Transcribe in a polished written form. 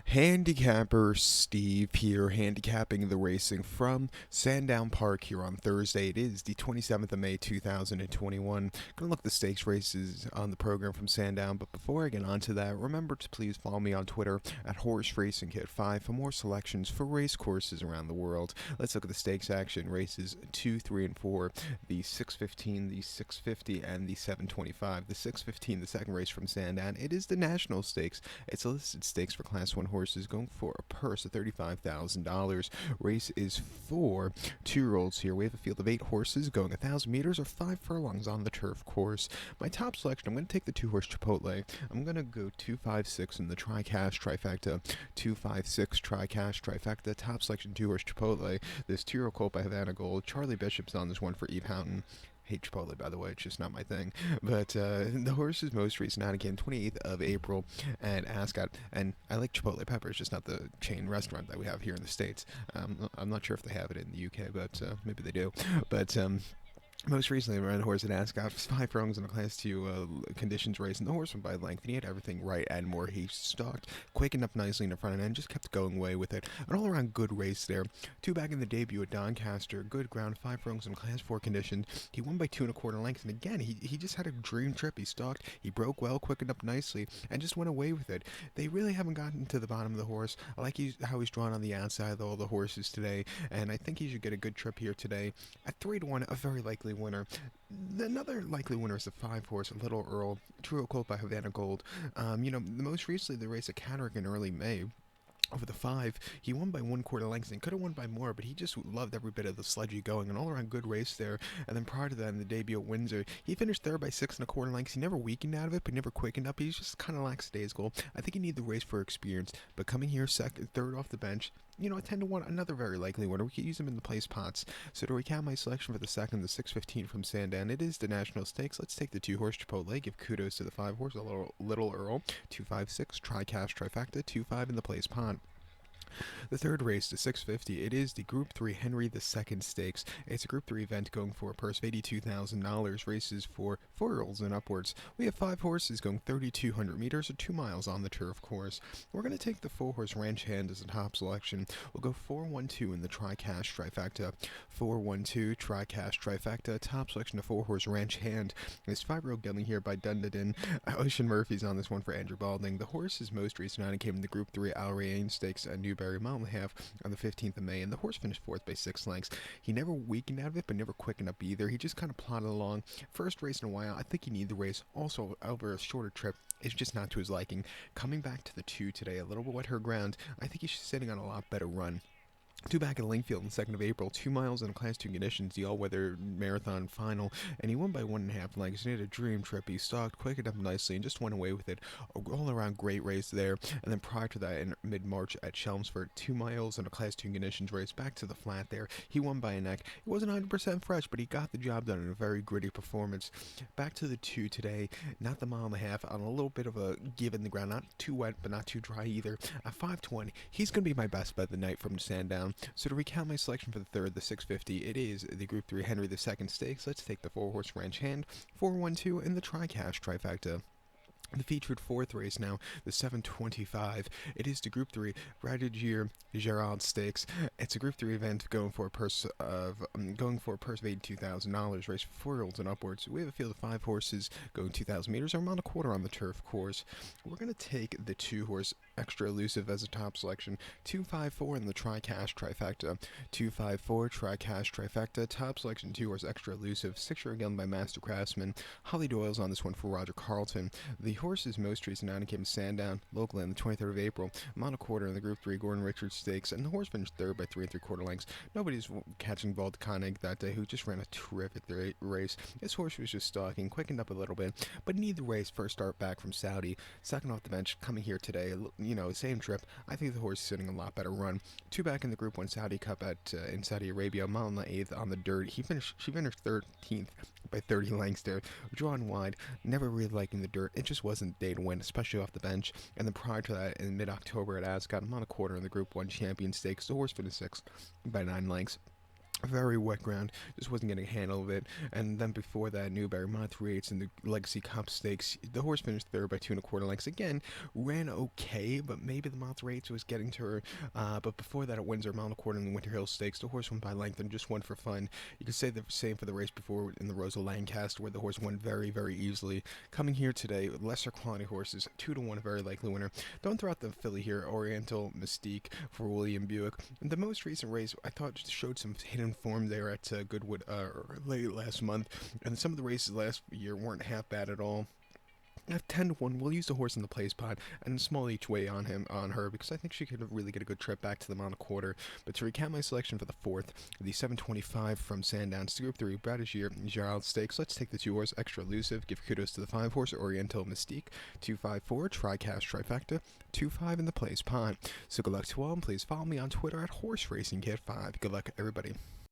Handicapper Steve here, handicapping the racing from Sandown Park here on Thursday. It is the 27th of May 2021. Gonna look at the stakes races on the program from Sandown, but before I get on to that, remember to please follow me on Twitter at Horse Racing Kit 5 for more selections for race courses around the world. Let's look at the stakes action. Races 2, 3, and 4, the 615, the 650, and the 725. The 615, the second race from Sandown, it is the National Stakes. It's a listed stakes for Class 1 horses going for a purse of $35,000. Race is for 2-year-olds here. We have a field of 8 horses going 1,000 meters or 5 furlongs on the turf course. My top selection, I'm going to take the 2-horse Chipotle. I'm going to go 256 in the Tri-Cash Trifecta. 256 Tri-Cash Trifecta. Top selection 2-horse Chipotle. This 2-year-old colt by Havana Gold. Charlie Bishop's on this one for Eve Houghton. Hate Chipotle, by the way, it's just not my thing. But the horse's most recent out again, 28th of April at Ascot. And I like Chipotle pepper, it's just not the chain restaurant that we have here in the States. I'm not sure if they have it in the UK, but maybe they do. But most recently, we ran a horse at Ascot, 5 furlongs in a Class 2 conditions race, and the horse went by length, and he had everything right and more. He stalked, quickened up nicely in the front end, just kept going away with it. An all-around good race there. 2 back in the debut at Doncaster, good ground, 5 furlongs in Class 4 conditions. He won by 2 1/4 lengths, and again, he just had a dream trip. He stalked, he broke well, quickened up nicely, and just went away with it. They really haven't gotten to the bottom of the horse. I like how he's drawn on the outside of all the horses today, and I think he should get a good trip here today. At 3 to 1, a very likely winner. Another likely winner is the 5-horse Little Earl, true colt by Havana Gold. Most recently the race at Catterick in early May. Over the 5, he won by 1/4 lengths and could have won by more, but he just loved every bit of the sledgy going. An all-around good race there. And then prior to that, in the debut at Windsor, he finished third by 6 1/4 lengths. He never weakened out of it, but never quickened up. He's just kind of lackadaisical. I think you need the race for experience, but coming here third off the bench, a 10 to 1, another very likely winner. We could use him in the place pots. So to recount my selection for the second, the 615 from Sandown, it is the National Stakes. Let's take the 2-horse Chipotle. Give kudos to the 5-horse, Little Earl. 256, Tri-Cash Trifecta. 2-5 in the place pot. The third race, the 650, it is the Group 3 Henry II Stakes. It's a Group 3 event going for a purse of $82,000. Races for 4-year-olds and upwards. We have 5 horses going 3,200 meters or 2 miles on the turf course. We're going to take the 4-horse Ranch Hand as a top selection. We'll go 412 in the Tri-Cash Trifecta. 412 Tri-Cash Trifecta. Top selection of 4-horse Ranch Hand. This 5-year-old gelding here by Dunedin. Ocean Murphy's on this one for Andrew Balding. The horse's most recent outing came in the Group 3 Al Rayane Stakes at Newberry, a mile and a half on the 15th of May, and the horse finished 4th by 6 lengths. He never weakened out of it, but never quickened up either. He just kind of plodded along. First race in a while. I think he needed the race. Also, over a shorter trip, it's just not to his liking. Coming back to the 2 today, a little bit wet her ground. I think he's sitting on a lot better run. 2 back at Lingfield on the 2nd of April, 2 miles in Class 2 conditions, the all-weather marathon final, and he won by 1.5 lengths. He had a dream trip. He stalked, quickened up nicely, and just went away with it. All-around great race there. And then prior to that, in mid-March at Chelmsford, 2 miles in a Class 2 conditions race, back to the flat there. He won by a neck. It wasn't 100% fresh, but he got the job done in a very gritty performance. Back to the 2 today, not the mile and a half, on a little bit of a give in the ground. Not too wet, but not too dry either. At 5:20, he's going to be my best bet of the night from Sandown. So to recount my selection for the third, the 650, it is the Group 3 Henry II Stakes. Let's take the 4-horse Ranch Hand, 412 in the Tri-Cash Trifecta. The featured 4th race now, the 725. It is the Group 3 Brigadier Gerard Stakes. It's a Group 3 event going for a purse of $82,000. Race for 4-year-olds and upwards. We have a field of 5 horses going 2,000 meters or a mile and a quarter on the turf course. We're going to take the 2-horse Extra Elusive as a top selection. 254 in the Tri-Cash Trifecta. 254 Tri-Cash Trifecta. Top selection 2-horse Extra Elusive. 6-year gelding by Master Craftsman. Holly Doyle's on this one for Roger Carlton. The horse's most recent outing came to Sandown, locally on the 23rd of April, a mile and a quarter in the Group 3 Gordon Richards Stakes, and the horse finished third by 3 3/4 lengths. Nobody's catching Bald Koenig that day, who just ran a terrific race. This horse was just stalking, quickened up a little bit, but needed the race first start back from Saudi. Second off the bench, coming here today, same trip. I think the horse is sitting a lot better run. 2 back in the Group 1 Saudi Cup in Saudi Arabia, a mile and the 8th on the dirt. She finished 13th by 30 lengths there, drawn wide, never really liking the dirt. It just wasn't the day to win, especially off the bench. And then prior to that, in mid-October at Ascot, a mile and a quarter in the Group 1 Champion Stakes, the horse finished 6th by 9 lengths. very wet ground, just wasn't getting a handle of it. And then before that, Newberry Mile 3/8 in the Legacy Cup Stakes. The horse finished third by 2 1/4 lengths. Again, ran okay, but maybe the Mile 3/8 was getting to her. But before that, at Windsor, Mile 1/4 in the Winter Hill Stakes, the horse won by length and just won for fun. You could say the same for the race before in the Rosa Lancaster, where the horse won very, very easily. Coming here today, lesser quality horses, 2 to 1, a very likely winner. Don't throw out the filly here, Oriental Mystique for William Buick. And the most recent race, I thought, just showed some hidden form there at Goodwood late last month, and some of the races last year weren't half bad at all. At 10 to 1, we'll use the horse in the place pot and small each way on her because I think she could really get a good trip back to the Mile 1/4. But to recap my selection for the fourth, the 725 from Sandown, Group 3, Brigadier Gerard Stakes. Let's take the 2 horse, Extra Elusive. Give kudos to the 5 horse, Oriental Mystique. 254, Trifecta. 2-5 in the place pot. So good luck to all, and please follow me on Twitter at HorseRacingKid5. Good luck, everybody.